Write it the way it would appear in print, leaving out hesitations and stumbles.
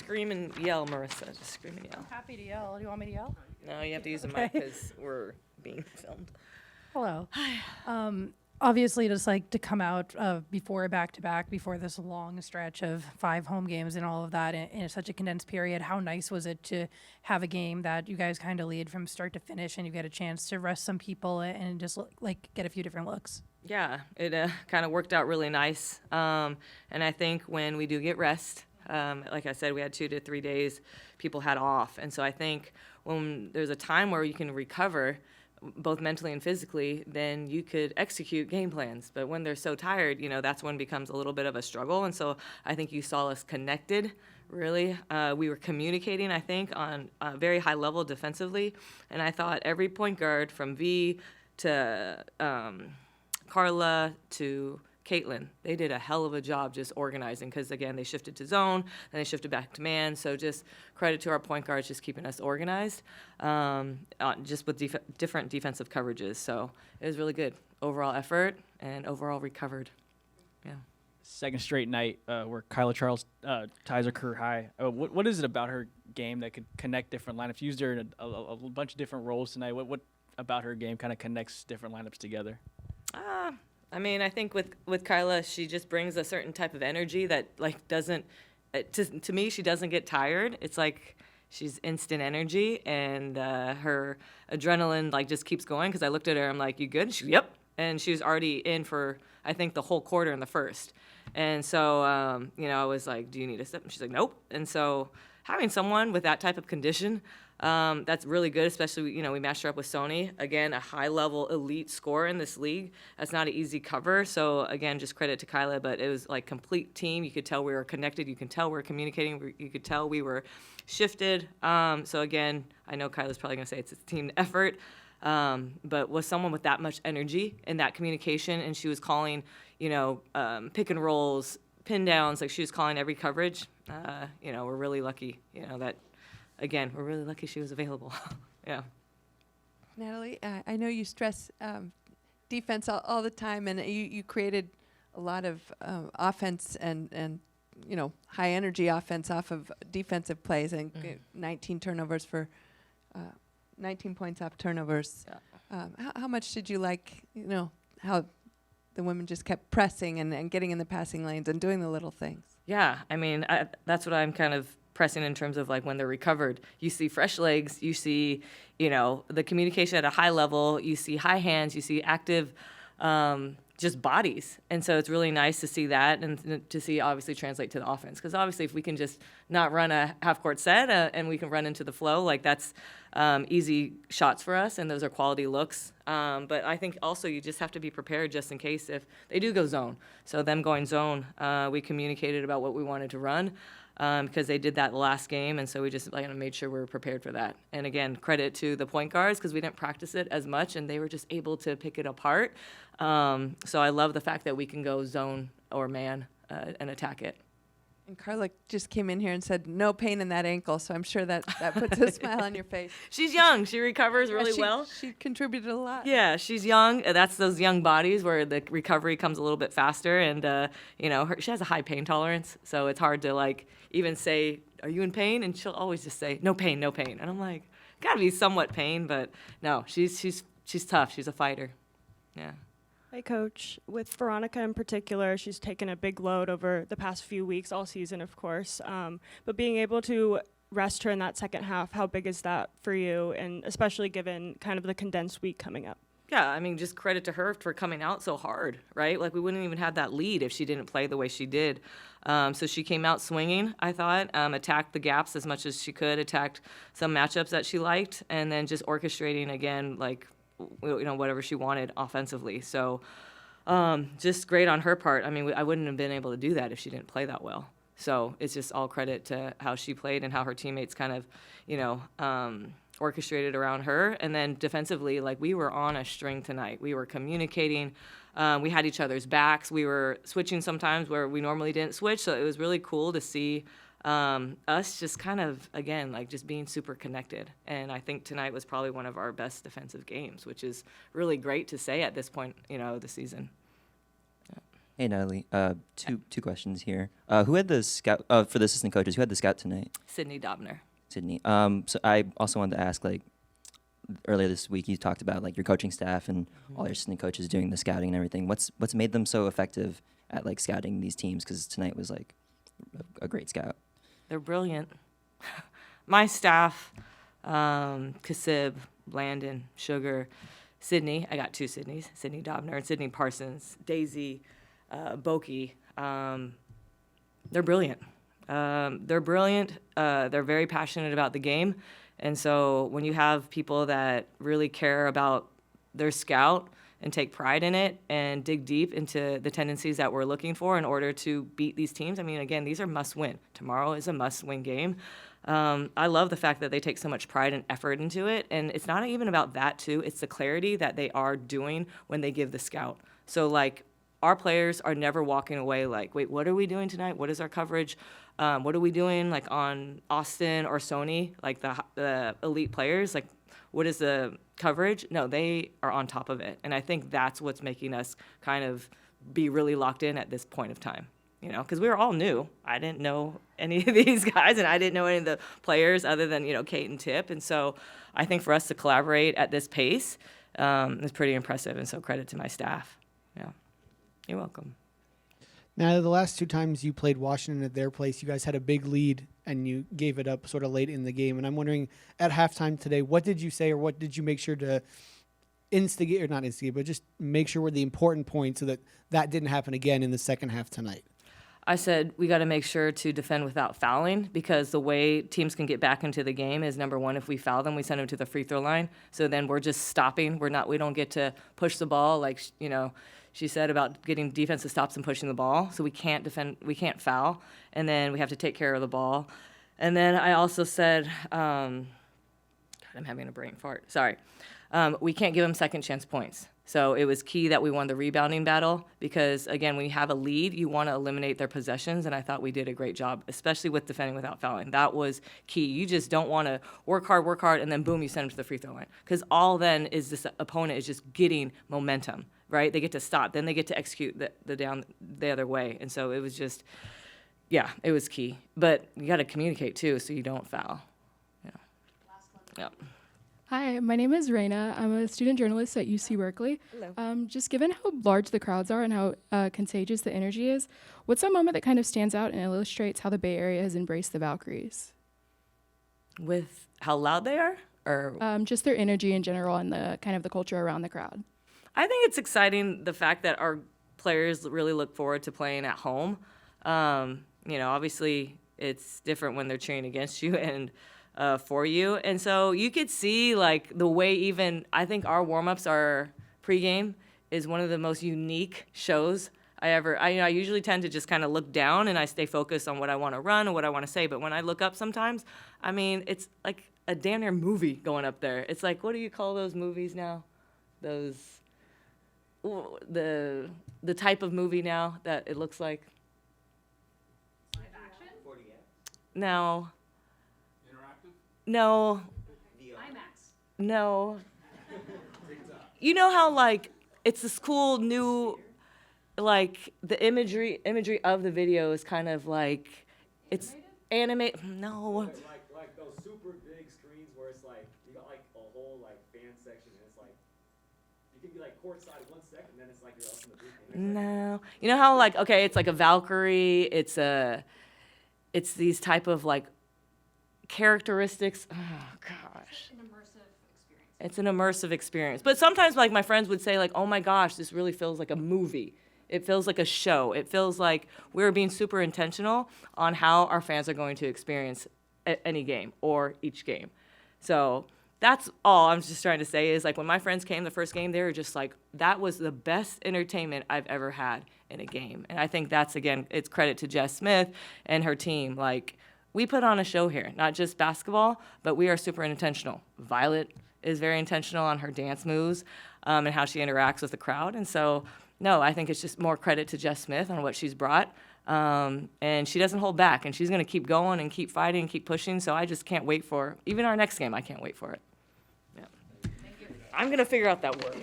scream and yell, Marissa. Just scream and yell. Happy to yell. Do you want me to yell? No, you have to use the mic because we're being filmed. Hello. Obviously, just like to come out before a back-to-back, before this long stretch of 5 home games and all of that in such a condensed period, how nice was it to have a game that you guys kind of lead from start to finish and you get a chance to rest some people and just like get a few different looks? Yeah, it kind of worked out really nice. And I think when we do get rest, like I said, we had 2 to 3 days people had off. And so I think when there's a time where you can recover, both mentally and physically, then you could execute game plans. But when they're so tired, that's when it becomes a little bit of a struggle. And so I think you saw us connected, really. We were communicating, I think, on a very high level defensively. And I thought every point guard from V to Carla to Caitlin, they did a hell of a job just organizing because, again, they shifted to zone, then they shifted back to man. So just credit to our point guards just keeping us organized, just with different defensive coverages. So it was really good. Overall effort and overall recovered. Yeah. Second straight night where Kyla Charles ties her career high. What is it about her game that could connect different lineups? You used her in a bunch of different roles tonight. What about her game kind of connects different lineups together? I think with Kyla, she just brings a certain type of energy that doesn't, to me, she doesn't get tired. It's like she's instant energy, and her adrenaline just keeps going. Because I looked at her, I'm like, "You good?" She, "Yep." And she was already in for, I think, the whole quarter in the first. And so, I was like, "Do you need a sip?" And she's like, "Nope." And so having someone with that type of condition, that's really good, especially, we matched her up with Sony. Again, a high-level elite scorer in this league. That's not an easy cover. So, again, just credit to Kyla, but it was complete team. You could tell we were connected. You can tell we were communicating. You could tell we were shifted. So, again, I know Kyla's probably going to say it's a team effort, but with someone with that much energy and that communication, and she was calling, pick and rolls, pin downs, she was calling every coverage, we're really lucky, that, again, we're really lucky she was available. Yeah. Natalie, I know you stress defense all the time, and you created a lot of offense and high energy offense off of defensive plays, and 19 turnovers for 19 points off turnovers. Yeah. How much did you like, how the women just kept pressing and getting in the passing lanes and doing the little things? Yeah, that's what I'm kind of pressing in terms of when they're recovered. You see fresh legs, you see, the communication at a high level, you see high hands, you see active just bodies. And so it's really nice to see that and to see obviously translate to the offense. Because obviously if we can just not run a half-court set and we can run into the flow, that's easy shots for us, and those are quality looks. But I think also you just have to be prepared just in case if they do go zone. So them going zone, we communicated about what we wanted to run. Because they did that last game, and so we just made sure we were prepared for that. And again, credit to the point guards because we didn't practice it as much, and they were just able to pick it apart. So I love the fact that we can go zone or man and attack it. And Carla just came in here and said, no pain in that ankle, so I'm sure that puts a smile on your face. She's young. She recovers really well. She contributed a lot. Yeah, she's young. That's those young bodies where the recovery comes a little bit faster. And, she has a high pain tolerance, so it's hard to, even say, are you in pain? And she'll always just say, no pain, no pain. And I'm like, gotta be somewhat pain, but no, she's tough. She's a fighter. Yeah. Hi, Coach. With Veronica in particular, she's taken a big load over the past few weeks, all season, of course. But being able to rest her in that second half, how big is that for you, and especially given kind of the condensed week coming up? Yeah, just credit to her for coming out so hard, right? We wouldn't even have that lead if she didn't play the way she did. So she came out swinging, I thought, attacked the gaps as much as she could, attacked some matchups that she liked, and then just orchestrating again, whatever she wanted offensively. So just great on her part. I wouldn't have been able to do that if she didn't play that well. So it's just all credit to how she played and how her teammates kind of, orchestrated around her. And then defensively, we were on a string tonight. We were communicating. We had each other's backs. We were switching sometimes where we normally didn't switch. So it was really cool to see us just kind of, again, just being super connected. And I think tonight was probably one of our best defensive games, which is really great to say at this point, of the season. Yeah. Hey Natalie, two questions here. Who had the scout for the assistant coaches? Who had the scout tonight? Sydney Dobner. Sydney. So I also wanted to ask, like, earlier this week you talked about like your coaching staff and all your assistant coaches doing the scouting and everything. What's made them so effective at like scouting these teams? Because tonight was like a great scout. They're brilliant. My staff, Kasib, Landon, Sugar, Sydney. I got two Sydneys, Sydney Dobner and Sydney Parsons, Daisy, Boki. They're brilliant. They're brilliant. They're very passionate about the game. And so when you have people that really care about their scout and take pride in it and dig deep into the tendencies that we're looking for in order to beat these teams, I mean, again, these are must-win. Tomorrow is a must-win game. I love the fact that they take so much pride and effort into it. And it's not even about that, too. It's the clarity that they are doing when they give the scout. So, like, our players are never walking away like, wait, what are we doing tonight? What is our coverage? What are we doing, like, on Austin or Sony, like the elite players? Like, what is the coverage? No, they are on top of it. And I think that's what's making us kind of be really locked in at this point of time, you know, because we were all new. I didn't know any of these guys, and I didn't know any of the players other than, you know, Kate and Tip. And so I think for us to collaborate at this pace is pretty impressive. And so credit to my staff. Yeah. You're welcome. Now, the last two times you played Washington at their place, you guys had a big lead and you gave it up sort of late in the game. And I'm wondering, at halftime today, what did you say or what did you make sure to instigate, or not instigate, but just make sure were the important points so that that didn't happen again in the second half tonight? I said we got to make sure to defend without fouling, because the way teams can get back into the game is, number one, if we foul them, we send them to the free throw line. So then we're just stopping. We don't get to push the ball like, you know, she said about getting defensive stops and pushing the ball. So we can't defend, we can't foul, and then we have to take care of the ball. And then I also said, God, I'm having a brain fart. Sorry. We can't give them second chance points. So it was key that we won the rebounding battle because, again, when you have a lead, you want to eliminate their possessions, and I thought we did a great job, especially with defending without fouling. That was key. You just don't want to work hard, and then boom, you send them to the free throw line, because all then is this opponent is just getting momentum, right? They get to stop. Then they get to execute the down the other way, and so it was just, yeah, it was key. But you got to communicate, too, so you don't foul. Yeah. Yep. Hi, my name is Raina. I'm a student journalist at UC Berkeley. Hello. Just given how large the crowds are and how contagious the energy is, what's a moment that kind of stands out and illustrates how the Bay Area has embraced the Valkyries? With how loud they are? Or Just their energy in general and the kind of the culture around the crowd. I think it's exciting, the fact that our players really look forward to playing at home. You know, obviously it's different when they're cheering against you and for you. And so you could see, like, the way even, I think our warm-ups, our pregame, is one of the most unique shows I usually tend to just kind of look down and I stay focused on what I want to run and what I want to say. But when I look up sometimes, I mean, it's like a damn near movie going up there. It's like, what do you call those movies now? Those, the type of movie now that it looks like? Live action? 40 No. No. IMAX. No. You know how, like, it's this cool new, like, the imagery of the video is kind of like, it's animated. No. Like those super big screens where it's like you got like a whole like fan section and it's like you can be like courtside 1 second, then it's like you're up in the booth. No. You know how, like, okay, it's like a Valkyrie. It's these type of, like, characteristics. Oh gosh, it's an immersive experience. But sometimes, like, my friends would say, like, oh my gosh, this really feels like a movie. It feels like a show. It feels like we're being super intentional on how our fans are going to experience any game or each game. So that's all I'm just trying to say is, like, when my friends came the first game, they were just like, that was the best entertainment I've ever had in a game. And I think that's, again, it's credit to Jess Smith and her team. Like, we put on a show here, not just basketball, but we are super intentional. Violet is very intentional on her dance moves and how she interacts with the crowd. And so, no, I think it's just more credit to Jess Smith on what she's brought. And she doesn't hold back, and she's going to keep going and keep fighting and keep pushing. So I just can't wait for, even our next game, I can't wait for it. Yeah. I'm going to figure out that word.